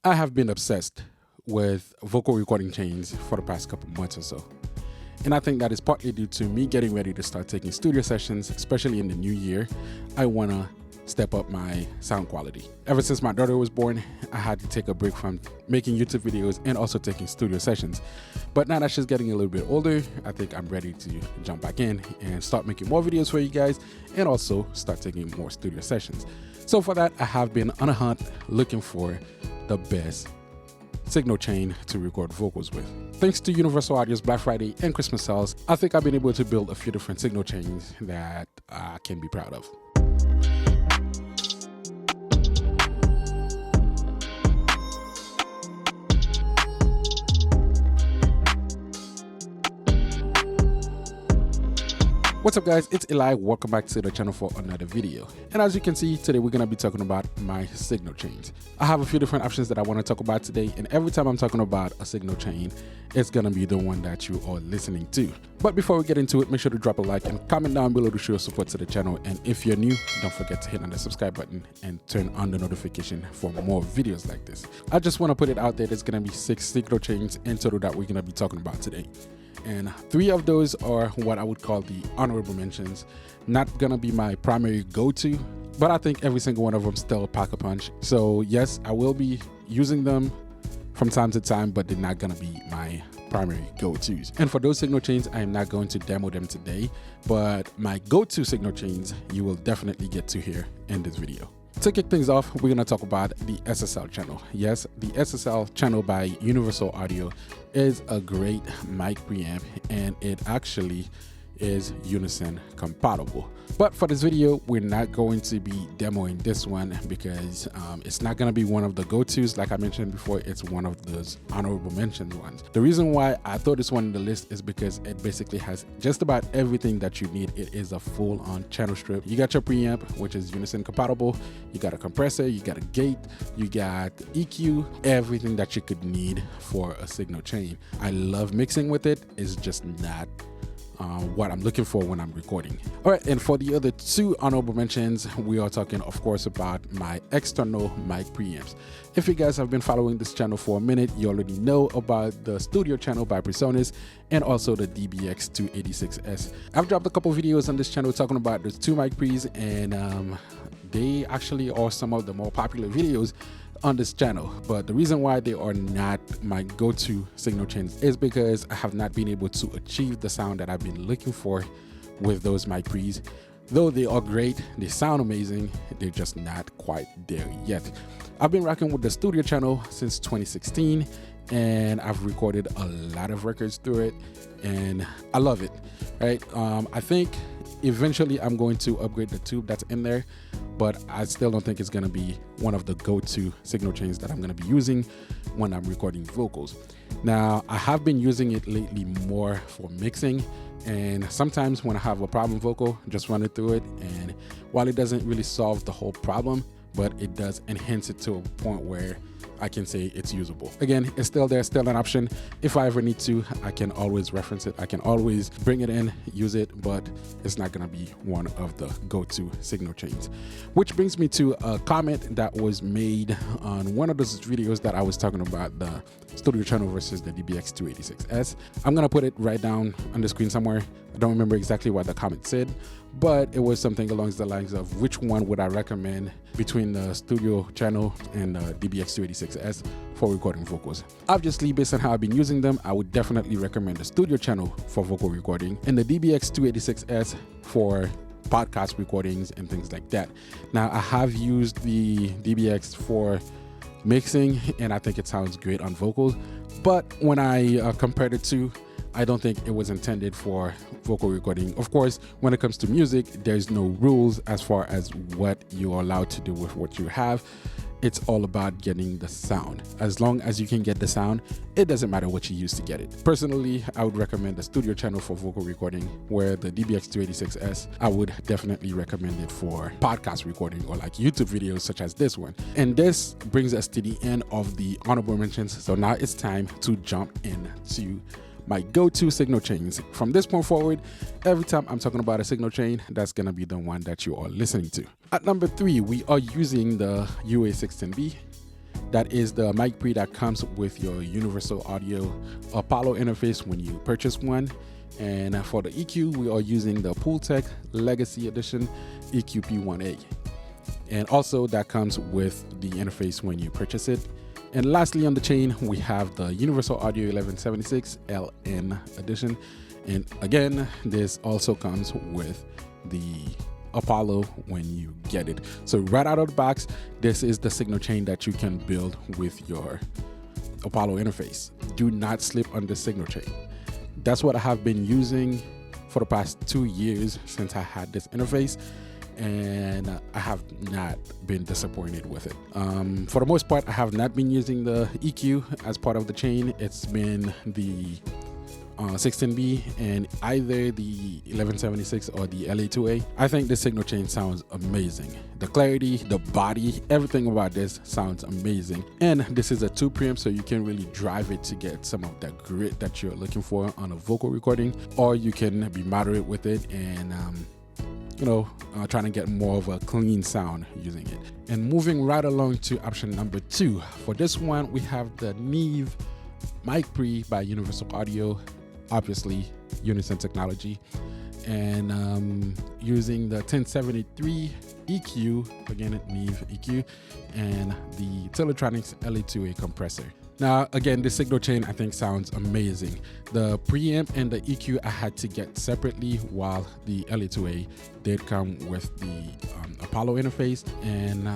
I have been obsessed with vocal recording chains for the past couple months or so. And I think that is partly due to me getting ready to start taking studio sessions, especially in the new year. I want to step up my sound quality. Ever since my daughter was born, I had to take a break from making YouTube videos and also taking studio sessions. But now that she's getting a little bit older, I think I'm ready to jump back in and start making more videos for you guys and also start taking more studio sessions. So for that, I have been on a hunt looking for the best signal chain to record vocals with. Thanks to Universal Audio's Black Friday and Christmas sales, I think I've been able to build a few different signal chains that I can be proud of. What's up guys, it's Eli. Welcome back to the channel for another video. And as you can see, today we're going to be talking about my signal chains. I have a few different options that I want to talk about today, and every time I'm talking about a signal chain, it's going to be the one that you are listening to. But before we get into it, make sure to drop a like and comment down below to show your support to the channel. And if you're new, don't forget to hit on the subscribe button and turn on the notification for more videos like this. I just want to put it out there, there's going to be 6 signal chains in total that we're going to be talking about today. And 3 of those are what I would call the honorable mentions. Not gonna be my primary go-to, but I think every single one of them still pack a punch. So yes, I will be using them from time to time, but they're not gonna be my primary go-tos. And for those signal chains, I am not going to demo them today, but my go-to signal chains you will definitely get to hear in this video. To kick things off, we're going to talk about the SSL channel. Yes, the SSL channel by Universal Audio is a great mic preamp, and it actually is unison compatible. But for this video, we're not going to be demoing this one because it's not going to be one of the go-tos. Like I mentioned before, it's one of those honorable mentions ones. The reason why I throw this one in the list is because it basically has just about everything that you need. It is a full-on channel strip. You got your preamp, which is unison compatible. You got a compressor, you got a gate, you got EQ, everything that you could need for a signal chain. I love mixing with it. It's just not what I'm looking for when I'm recording. All right, and for the other 2 honorable mentions, we are talking, of course, about my external mic preamps. If you guys have been following this channel for a minute, you already know about the studio channel by Presonus and also the DBX286S. I've dropped a couple videos on this channel talking about the 2 mic pre's, and they actually are some of the more popular videos on this channel. But the reason why they are not my go-to signal chains is because I have not been able to achieve the sound that I've been looking for with those mic pre's. Though they are great, they sound amazing, they're just not quite there yet. I've been rocking with the studio channel since 2016, and I've recorded a lot of records through it, and I love it, right? I think eventually I'm going to upgrade the tube that's in there, but I still don't think it's going to be one of the go-to signal chains that I'm going to be using when I'm recording vocals. Now, I have been using it lately more for mixing, and sometimes when I have a problem vocal, just run it through it, and while it doesn't really solve the whole problem, but it does enhance it to a point where I can say it's usable. Again, it's still there, still an option. If I ever need to, I can always reference it. I can always bring it in, use it, but it's not gonna be one of the go-to signal chains. Which brings me to a comment that was made on one of those videos that I was talking about, the studio channel versus the DBX286S. I'm gonna put it right down on the screen somewhere. I don't remember exactly what the comment said, but it was something along the lines of which one would I recommend between the studio channel and the DBX286S for recording vocals. Obviously, based on how I've been using them, I would definitely recommend the studio channel for vocal recording and the DBX286S for podcast recordings and things like that. Now, I have used the DBX for mixing, and I think it sounds great on vocals, but when I compared it to, I don't think it was intended for vocal recording. Of course, when it comes to music, there's no rules as far as what you're allowed to do with what you have. It's all about getting the sound. As long as you can get the sound, it doesn't matter what you use to get it. Personally, I would recommend the studio channel for vocal recording, where the DBX286S, I would definitely recommend it for podcast recording or like YouTube videos such as this one. And this brings us to the end of the honorable mentions. So now it's time to jump into my go-to signal chains. From this point forward, every time I'm talking about a signal chain, that's gonna be the one that you are listening to. At number 3, we are using the UA610B. That is the mic pre that comes with your Universal Audio Apollo interface when you purchase one. And for the EQ, we are using the Pultec Legacy Edition EQ-P1A. And also that comes with the interface when you purchase it. And lastly on the chain, we have the Universal Audio 1176 LN Edition. And again, this also comes with the Apollo when you get it. So right out of the box, this is the signal chain that you can build with your Apollo interface. Do not slip on the signal chain. That's what I have been using for the past 2 years since I had this interface, and I have not been disappointed with it. For the most part, I have not been using the EQ as part of the chain. It's been the 16B and either the 1176 or the LA2A. I think the signal chain sounds amazing. The clarity, the body, everything about this sounds amazing. And this is a 2 preamp, so you can really drive it to get some of that grit that you're looking for on a vocal recording, or you can be moderate with it and trying to get more of a clean sound using it. And moving right along to option number 2. For this one, we have the Neve mic pre by Universal Audio, obviously Unison technology, and using the 1073 EQ, again Neve EQ, and the Teletronics LA2A compressor. Now again, the signal chain I think sounds amazing. The preamp and the EQ I had to get separately, while the LA2A did come with the Apollo interface, and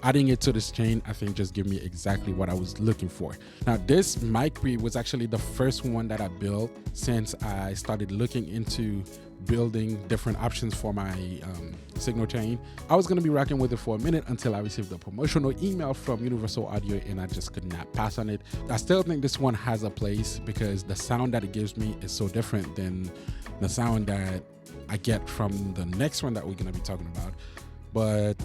adding it to this chain, I think just gave me exactly what I was looking for. Now this mic pre was actually the first one that I built since I started looking into building different options for my signal chain. I was gonna be rocking with it for a minute until I received a promotional email from Universal Audio, and I just could not pass on it. I still think this one has a place because the sound that it gives me is so different than the sound that I get from the next one that we're gonna be talking about. But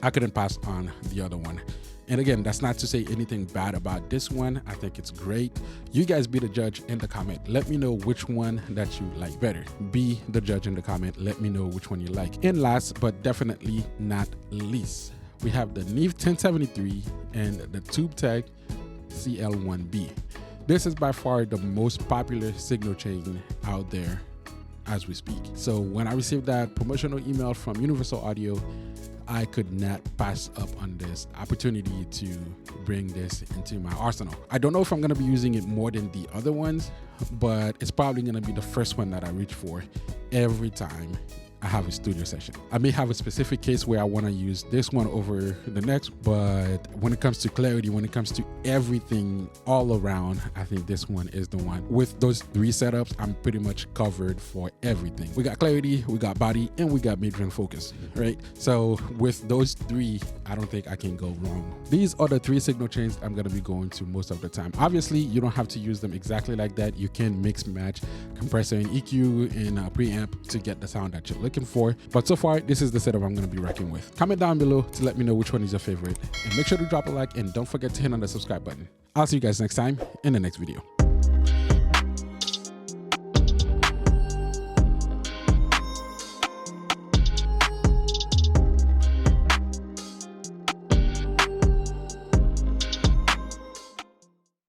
I couldn't pass on the other one. And again, that's not to say anything bad about this one. I think it's great. You guys be the judge in the comment. Let me know which one that you like better. Be the judge in the comment. Let me know which one you like. And last but definitely not least, we have the Neve 1073 and the TubeTech CL1B. This is by far the most popular signal chain out there as we speak. So when I received that promotional email from Universal Audio, I could not pass up on this opportunity to bring this into my arsenal. I don't know if I'm going to be using it more than the other ones, but it's probably going to be the first one that I reach for every time I have a studio session. I may have a specific case where I want to use this one over the next, but when it comes to clarity, when it comes to everything all around, I think this one is the one. With those 3 setups, I'm pretty much covered for everything. We got clarity, we got body, and we got mid-range focus, right? So with those 3, I don't think I can go wrong. These are the 3 signal chains I'm going to be going to most of the time. Obviously, you don't have to use them exactly like that. You can mix match compressor and EQ and preamp to get the sound that you're looking for. But so far, this is the setup I'm going to be rocking with. Comment down below to let me know which one is your favorite, and make sure to drop a like, and don't forget to hit on the subscribe button. I'll see you guys next time in the next video.